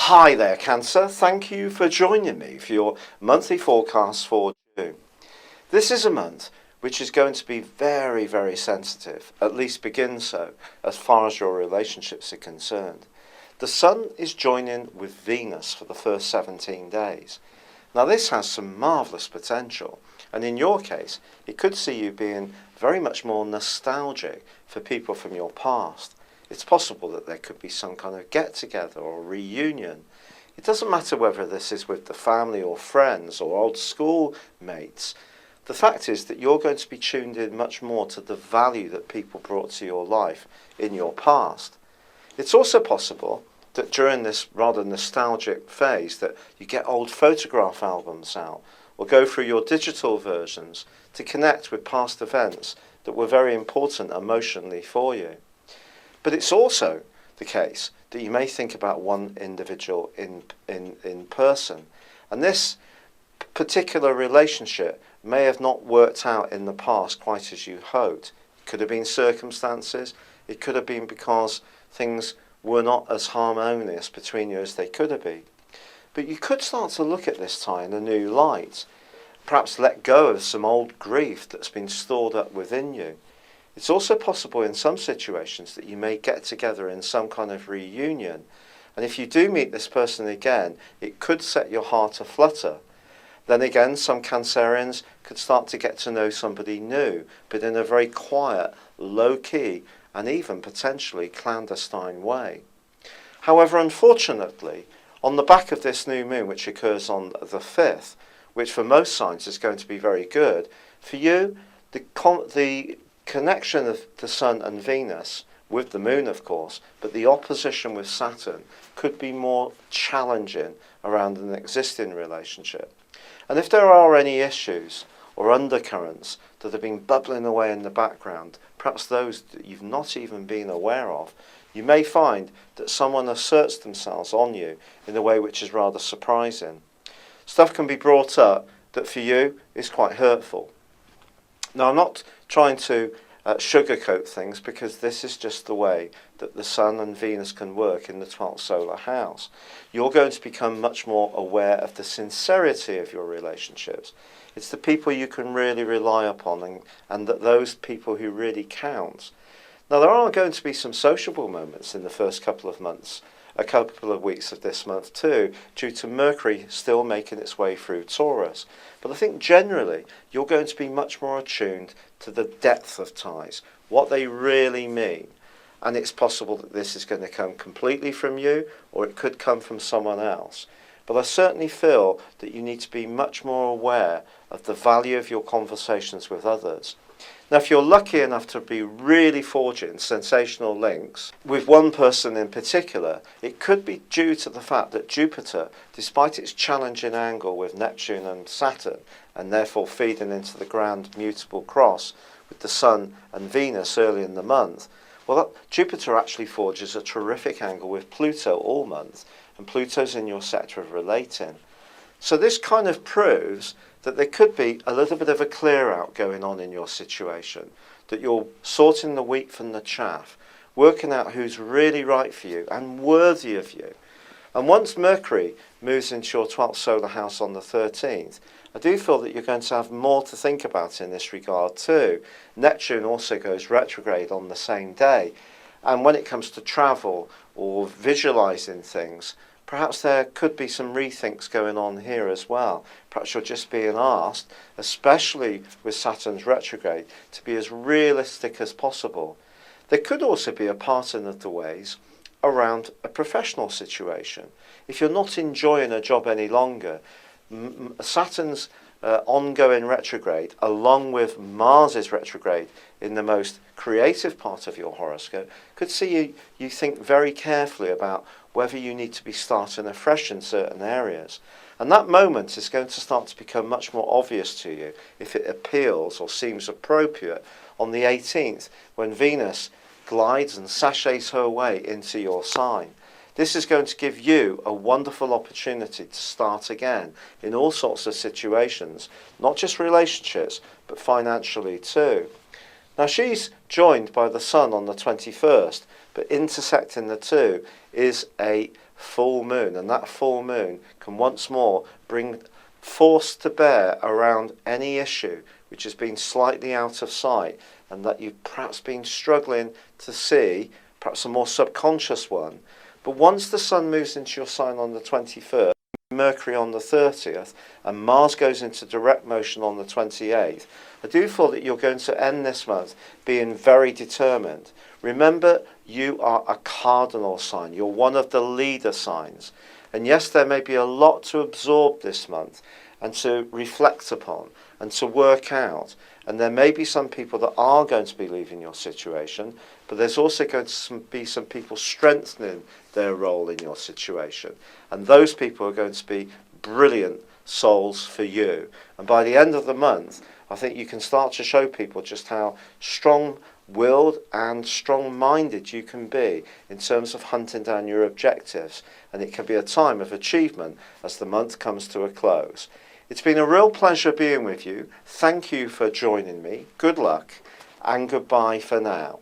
Hi there, Cancer. Thank you for joining me for your monthly forecast for June. This is a month which is going to be very, very sensitive, at least begin so, as far as your relationships are concerned. The Sun is joining with Venus for the first 17 days. Now this has some marvellous potential, and in your case, it could see you being very much more nostalgic for people from your past. It's possible that there could be some kind of get-together or reunion. It doesn't matter whether this is with the family or friends or old school mates. The fact is that you're going to be tuned in much more to the value that people brought to your life in your past. It's also possible that during this rather nostalgic phase that you get old photograph albums out or go through your digital versions to connect with past events that were very important emotionally for you. But it's also the case that you may think about one individual in person. And this particular relationship may have not worked out in the past quite as you hoped. It could have been circumstances. It could have been because things were not as harmonious between you as they could have been. But you could start to look at this time in a new light. Perhaps let go of some old grief that's been stored up within you. It's also possible in some situations that you may get together in some kind of reunion. And if you do meet this person again, it could set your heart aflutter. Then again, some Cancerians could start to get to know somebody new, but in a very quiet, low-key, and even potentially clandestine way. However, unfortunately, on the back of this new moon, which occurs on the 5th, which for most signs is going to be very good, for you, the connection of the Sun and Venus, with the Moon of course, but the opposition with Saturn could be more challenging around an existing relationship. And if there are any issues or undercurrents that have been bubbling away in the background, perhaps those that you've not even been aware of, you may find that someone asserts themselves on you in a way which is rather surprising. Stuff can be brought up that for you is quite hurtful. Now, I'm not trying to sugarcoat things because this is just the way that the Sun and Venus can work in the 12th solar house. You're going to become much more aware of the sincerity of your relationships. It's the people you can really rely upon and that those people who really count. Now, there are going to be some sociable moments in the first couple of months, a couple of weeks of this month too, due to Mercury still making its way through Taurus. But I think generally you're going to be much more attuned to the depth of ties, what they really mean. And it's possible that this is going to come completely from you, or it could come from someone else. But I certainly feel that you need to be much more aware of the value of your conversations with others. Now, if you're lucky enough to be really forging sensational links with one person in particular, it could be due to the fact that Jupiter, despite its challenging angle with Neptune and Saturn, and therefore feeding into the grand mutable cross with the Sun and Venus early in the month, well, Jupiter actually forges a terrific angle with Pluto all month, and Pluto's in your sector of relating. So this kind of proves that there could be a little bit of a clear out going on in your situation, that you're sorting the wheat from the chaff, working out who's really right for you and worthy of you. And once Mercury moves into your 12th solar house on the 13th, I do feel that you're going to have more to think about in this regard too. Neptune also goes retrograde on the same day. And when it comes to travel or visualizing things, perhaps there could be some rethinks going on here as well. Perhaps you're just being asked, especially with Saturn's retrograde, to be as realistic as possible. There could also be a pattern of the ways around a professional situation. If you're not enjoying a job any longer, Saturn's ongoing retrograde, along with Mars's retrograde in the most creative part of your horoscope, could see you think very carefully about whether you need to be starting afresh in certain areas. And that moment is going to start to become much more obvious to you if it appeals or seems appropriate on the 18th, when Venus glides and sachets her way into your sign. This is going to give you a wonderful opportunity to start again in all sorts of situations, not just relationships, but financially too. Now, she's joined by the Sun on the 21st, but intersecting the two is a full moon, and that full moon can once more bring force to bear around any issue which has been slightly out of sight and that you've perhaps been struggling to see, perhaps a more subconscious one. But once the sun moves into your sign on the 21st, Mercury on the 30th, and Mars goes into direct motion on the 28th, I do feel that you're going to end this month being very determined. Remember, you are a cardinal sign. You're one of the leader signs. And yes, there may be a lot to absorb this month and to reflect upon and to work out. And there may be some people that are going to be leaving your situation, but there's also going to be some people strengthening their role in your situation. And those people are going to be brilliant souls for you. And by the end of the month, I think you can start to show people just how strong-willed and strong-minded you can be in terms of hunting down your objectives. And it can be a time of achievement as the month comes to a close. It's been a real pleasure being with you. Thank you for joining me. Good luck and goodbye for now.